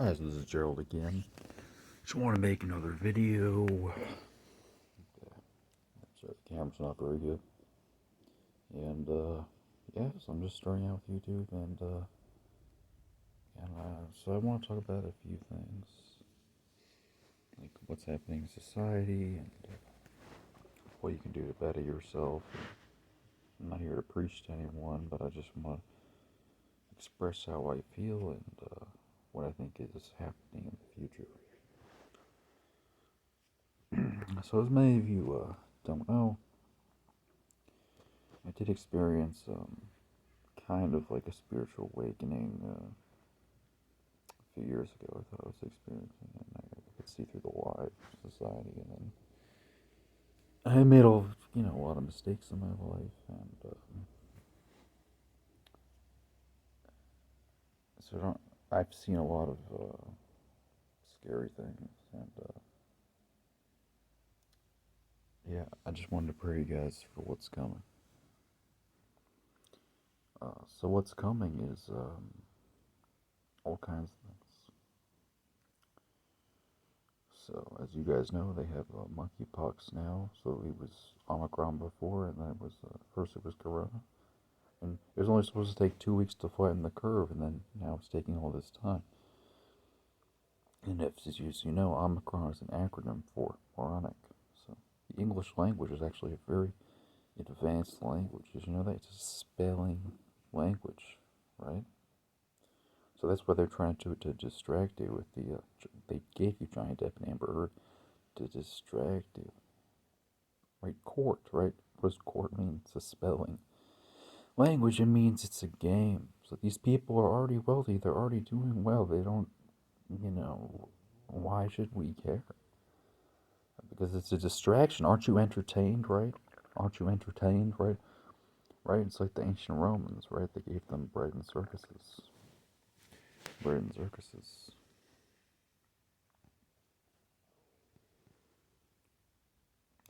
Hi, this is Gerald again. Just want to make another video. Sorry, the camera's not very good. And, yeah, so I'm just starting out with YouTube, so I want to talk about a few things. Like what's happening in society, and what you can do to better yourself. I'm not here to preach to anyone, but I just want to express how I feel and, what I think is happening in the future. So as many of you don't know, I did experience kind of like a spiritual awakening a few years ago. I thought I was experiencing it, and I could see through the lie of society, and then I made a lot of mistakes in my life, and I've seen a lot of scary things, and yeah, I just wanted to pray you guys for what's coming. So what's coming is all kinds of things. So as you guys know, they have monkeypox now. So it was Omicron before, and then first it was Corona, and it was only supposed to take 2 weeks to flatten the curve, and then now it's taking all this time. And if, as you know, Omicron is an acronym for moronic. So the English language is actually a very advanced language. Did you know that? It's a spelling language, right? So that's why they're trying to distract you with they gave you Johnny Depp and Amber Heard to distract you. Right? Court, right? What does court mean? It's a spelling language. It means it's a game. So these people are already wealthy. They're already doing well. They don't, why should we care? Because it's a distraction. Aren't you entertained, right? Aren't you entertained, right? Right? It's like the ancient Romans, right? They gave them bread and circuses. Bread and circuses.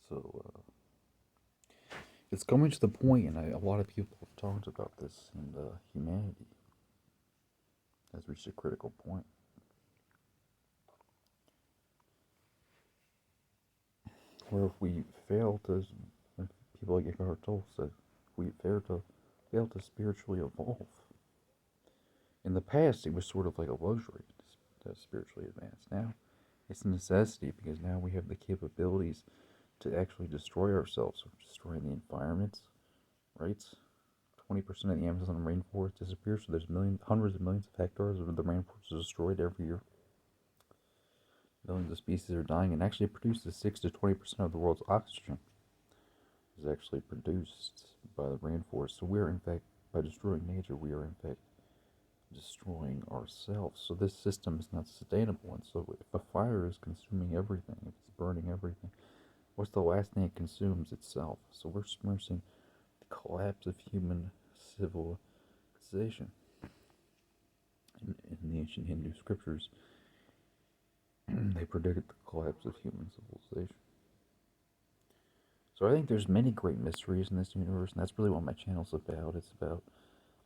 So, it's coming to the point, and a lot of people have talked about this, and humanity has reached a critical point where if people like Eckhart Tolle said, if we fail to spiritually evolve. In the past, it was sort of like a luxury to spiritually advance. Now, it's a necessity because now we have the capabilities to actually destroy ourselves, destroying the environment, right? 20% of the Amazon rainforest disappears, so there's hundreds of millions of hectares of the rainforest destroyed every year. Millions of species are dying, and actually produces 6 to 20% of the world's oxygen is actually produced by the rainforest. So we're in fact, by destroying nature, we are in fact destroying ourselves. So this system is not sustainable. And so if a fire is consuming everything, if it's burning everything, what's the last thing it consumes? Itself. So we're experiencing the collapse of human civilization. In the ancient Hindu scriptures, they predicted the collapse of human civilization. So I think there's many great mysteries in this universe, and that's really what my channel's about. It's about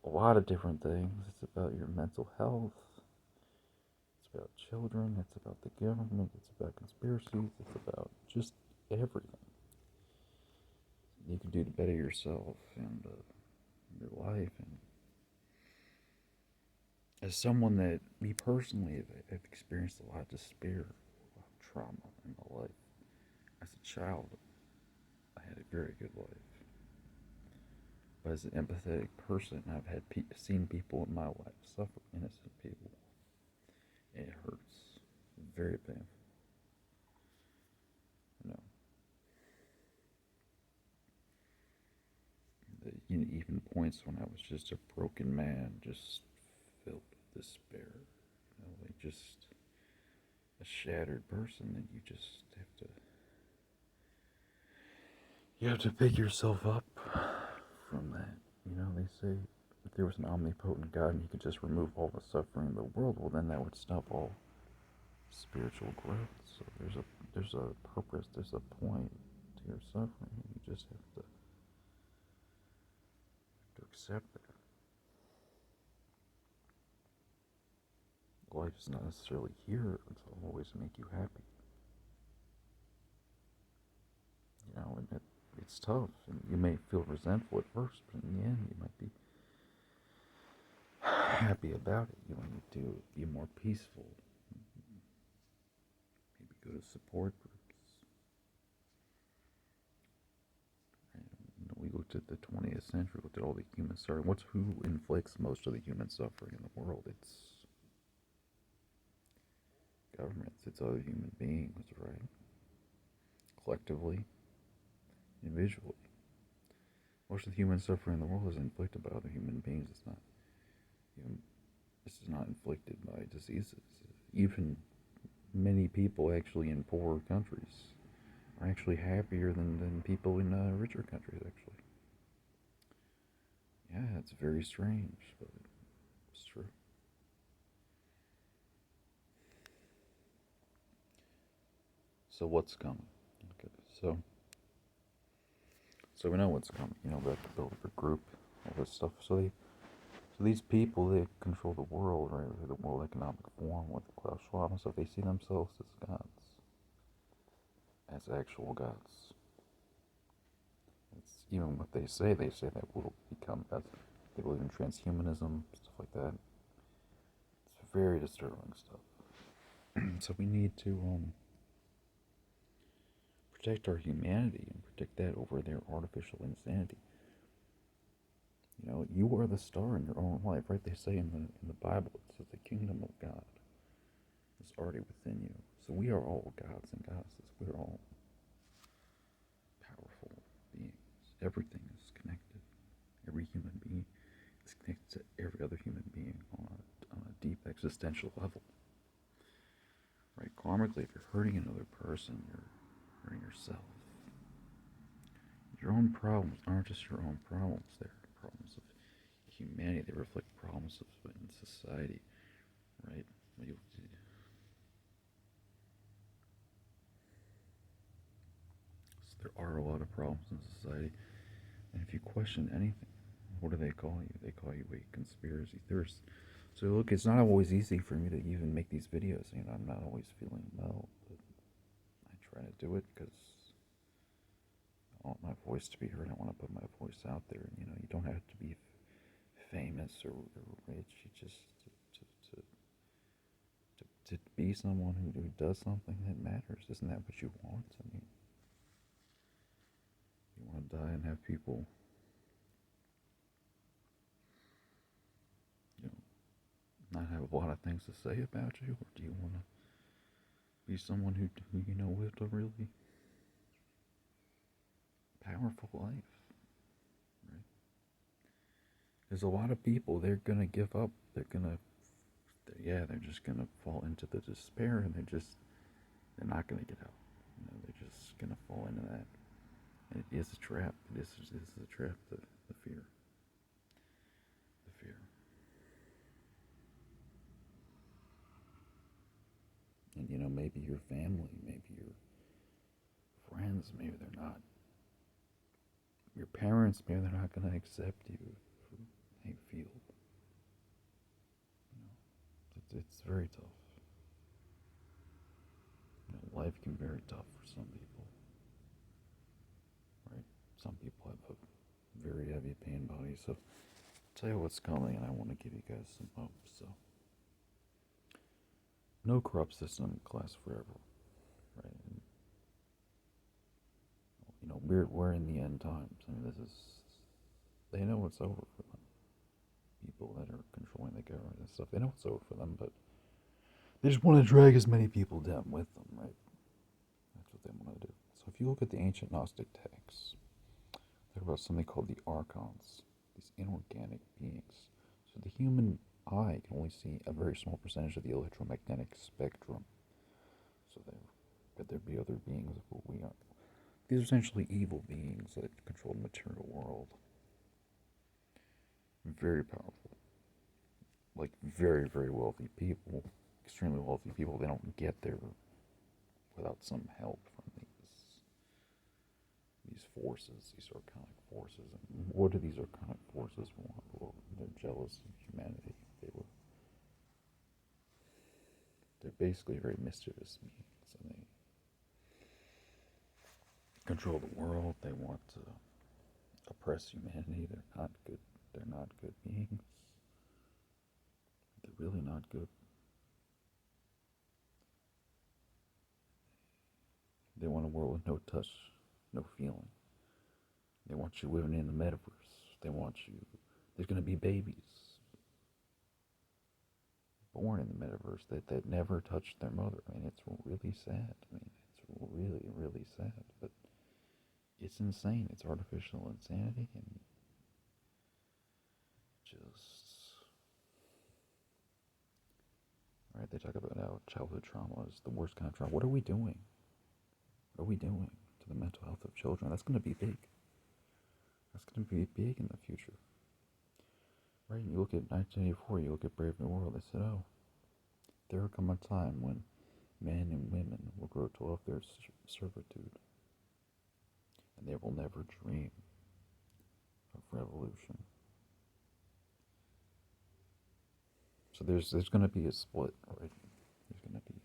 a lot of different things. It's about your mental health. It's about children. It's about the government. It's about conspiracies. It's about just everything you can do to better yourself and your life. And as someone that, me personally, have experienced a lot of despair, a lot of trauma in my life. As a child, I had a very good life. But as an empathetic person, I've seen people in my life suffer, innocent people. It hurts. Very painful. You know, even points when I was just a broken man, just filled with despair. Like just a shattered person that you have to pick yourself up from that. They say if there was an omnipotent God and he could just remove all the suffering in the world, well then that would stop all spiritual growth. So there's a purpose, there's a point to your suffering, and you just have to accept that. life is not necessarily here to always make you happy. And it's tough, and you may feel resentful at first, but in the end, you might be happy about it. You need to be more peaceful. Maybe go to support groups. And we looked at the 20th century, looked at all the human suffering. Who inflicts most of the human suffering in the world? It's governments. It's other human beings, right? Collectively, individually. Most of the human suffering in the world is inflicted by other human beings. This is not inflicted by diseases. Even many people actually in poorer countries are actually happier than people in richer countries, actually. Yeah, it's very strange, but it's true. So what's coming? Okay, so we know what's coming. We have to build up a group, all this stuff. So these people, they control the world, right? The World Economic Forum with Klaus Schwab and stuff. They see themselves as gods, as actual gods. It's even what they say. They say that we'll become as they believe in transhumanism, stuff like that. It's very disturbing stuff. So we need to protect our humanity and protect that over their artificial insanity. You are the star in your own life, right? They say in the Bible, it says the kingdom of God is already within you. So we are all gods and goddesses. We're all powerful beings. Everything is connected. Every human being is connected to every other human being on a deep existential level. Right? Karmically, if you're hurting another person, you're hurting yourself. Your own problems aren't just your own problems. They're problems of humanity. They reflect problems in society, right? So there are a lot of problems in society, and if you question anything, what do they call you? They call you a conspiracy theorist. So look, it's not always easy for me to even make these videos. I'm not always feeling well, but I try to do it because I want my voice to be heard. I want to put my voice out there. And you don't have to be famous or rich. You just to be someone who does something that matters. Isn't that what you want? You want to die and have people, not have a lot of things to say about you, or do you want to be someone who lived a really powerful life? Right? There's a lot of people. They're gonna give up. They're just gonna fall into the despair, and they're not gonna get out. They're just gonna fall into that. And it is a trap. It is a trap. The fear. The fear. And maybe your family, maybe your friends, maybe they're not. Your parents, maybe they're not gonna accept you for how you feel. It's very tough. Life can be very tough for some people. Right? Some people have a very heavy pain body. So I'll tell you what's coming, and I want to give you guys some hope. So no corrupt system lasts forever. Right? And, we're in the end times. They know it's over for them. People that are controlling the government and stuff, they know it's over for them, but they just want to drag as many people down with them, right? That's what they want to do. So if you look at the ancient Gnostic texts, they're about something called the archons, these inorganic beings. So the human eye can only see a very small percentage of the electromagnetic spectrum. So could there be other beings of what we are? These are essentially evil beings that control the material world. Very powerful. Like very, very wealthy people, extremely wealthy people, they don't get there without some help from these forces, these archonic forces. And what do these archonic forces want? Well, they're jealous of humanity. basically very mischievous beings, and they control the world. They want to oppress humanity. They're not good. They're not good beings. They're really not good. They want a world with no touch, no feeling. They want you living in the metaverse. They want you. There's going to be babies born in the metaverse that never touched their mother. I mean, it's really sad. I mean, it's really, really sad. But it's insane. It's artificial insanity, and just. Right, they talk about how childhood trauma is the worst kind of trauma. What are we doing? What are we doing to the mental health of children? That's going to be big. That's going to be big in the future. Right, you look at 1984, you look at Brave New World, they said, oh, there will come a time when men and women will grow to love their servitude, and they will never dream of revolution. So there's going to be a split, right? There's going to be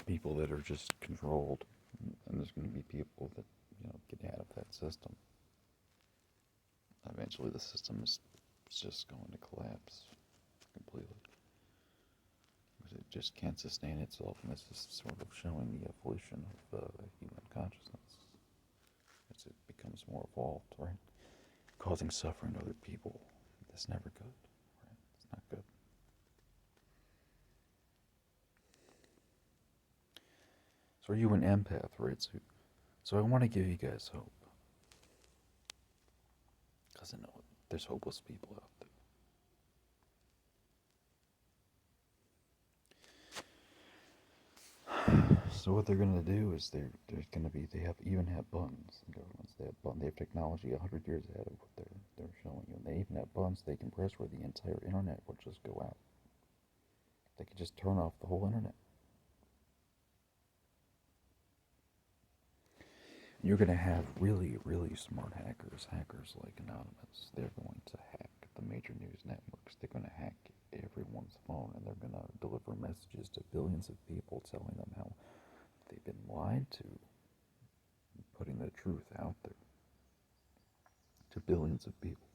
people that are just controlled, and there's going to be people that get out of that system. Eventually, the system is just going to collapse completely because it just can't sustain itself, and this is sort of showing the evolution of human consciousness as it becomes more evolved, right? Causing suffering to other people. That's never good, right? It's not good. So are you an empath, right? So I want to give you guys hope. Because I know there's hopeless people out there. So what they're going to do is they even have buttons. Governments, they have technology 100 years ahead of what they're showing you. And they even have buttons they can press where the entire internet will just go out. They could just turn off the whole internet. You're going to have really, really smart hackers like Anonymous. They're going to hack the major news networks. They're going to hack everyone's phone, and they're going to deliver messages to billions of people telling them how they've been lied to, putting the truth out there to billions of people.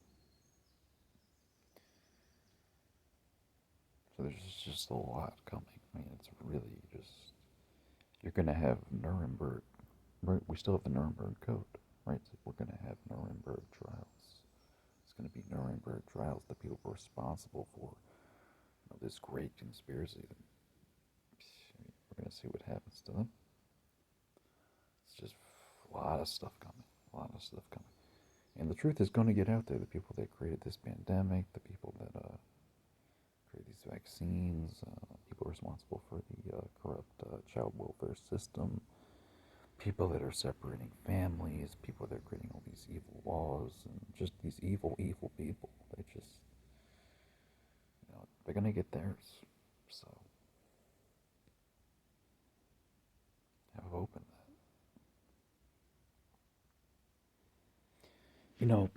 So there's just a lot coming. I mean, it's really just, you're going to have Nuremberg. Right, we still have the Nuremberg Code, right? So we're going to have Nuremberg trials. It's going to be Nuremberg trials. The people responsible for this great conspiracy. We're going to see what happens to them. It's just a lot of stuff coming. A lot of stuff coming. And the truth is going to get out there. The people that created this pandemic, the people that created these vaccines, people responsible for the corrupt child welfare system, people that are separating families, people that are creating all these evil laws, and just these evil, evil people. They just, they're going to get theirs. So, have hope in that.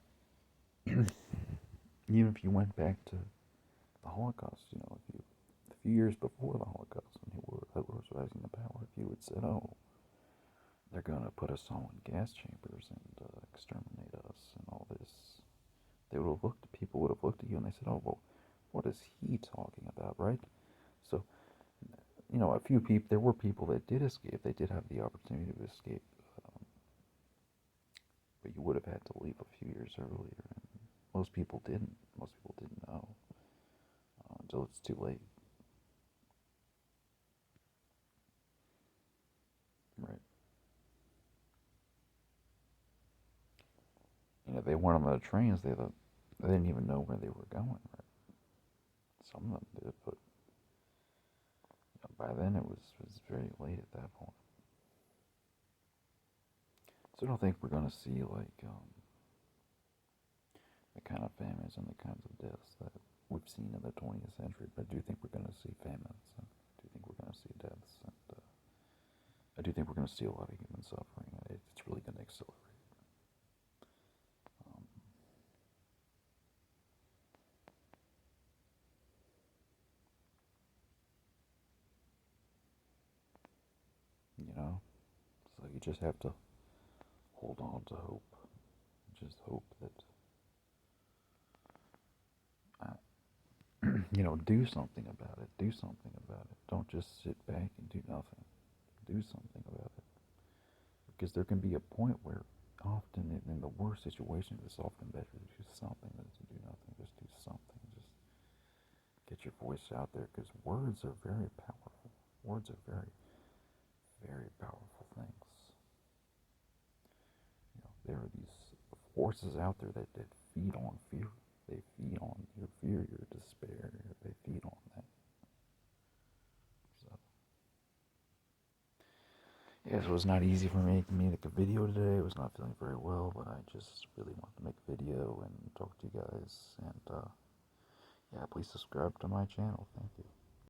Even if you went back to the Holocaust, a few years before the Holocaust, when Hitler was rising to power, if you had said, oh, they're going to put us all in gas chambers and exterminate us and all this, people would have looked at you and they said, oh, well, what is he talking about, right? So, there were people that did escape. They did have the opportunity to escape, but you would have had to leave a few years earlier. And most people didn't. Most people didn't know until it's too late. Right. They went on the trains. They didn't even know where they were going. Right. Some of them did, but by then it was very late at that point. So I don't think we're going to see the kind of famines and the kinds of deaths that we've seen in the 20th century, but I do think we're going to see famines. I do think we're going to see deaths, and I do think we're going to see a lot of human suffering. It's really going to accelerate. you just have to hold on to hope. Just hope that, do something about it. Do something about it. Don't just sit back and do nothing. Do something about it. Because there can be a point where often in the worst situations, it's often better to do something than to do nothing. Just do something. Just get your voice out there, because words are very powerful. Words are very, very powerful things. There are these forces out there that feed on fear. They feed on your fear, your despair. They feed on that. So, yeah, so it was not easy for me to make a video today. I was not feeling very well, but I just really wanted to make a video and talk to you guys. And yeah, please subscribe to my channel. Thank you.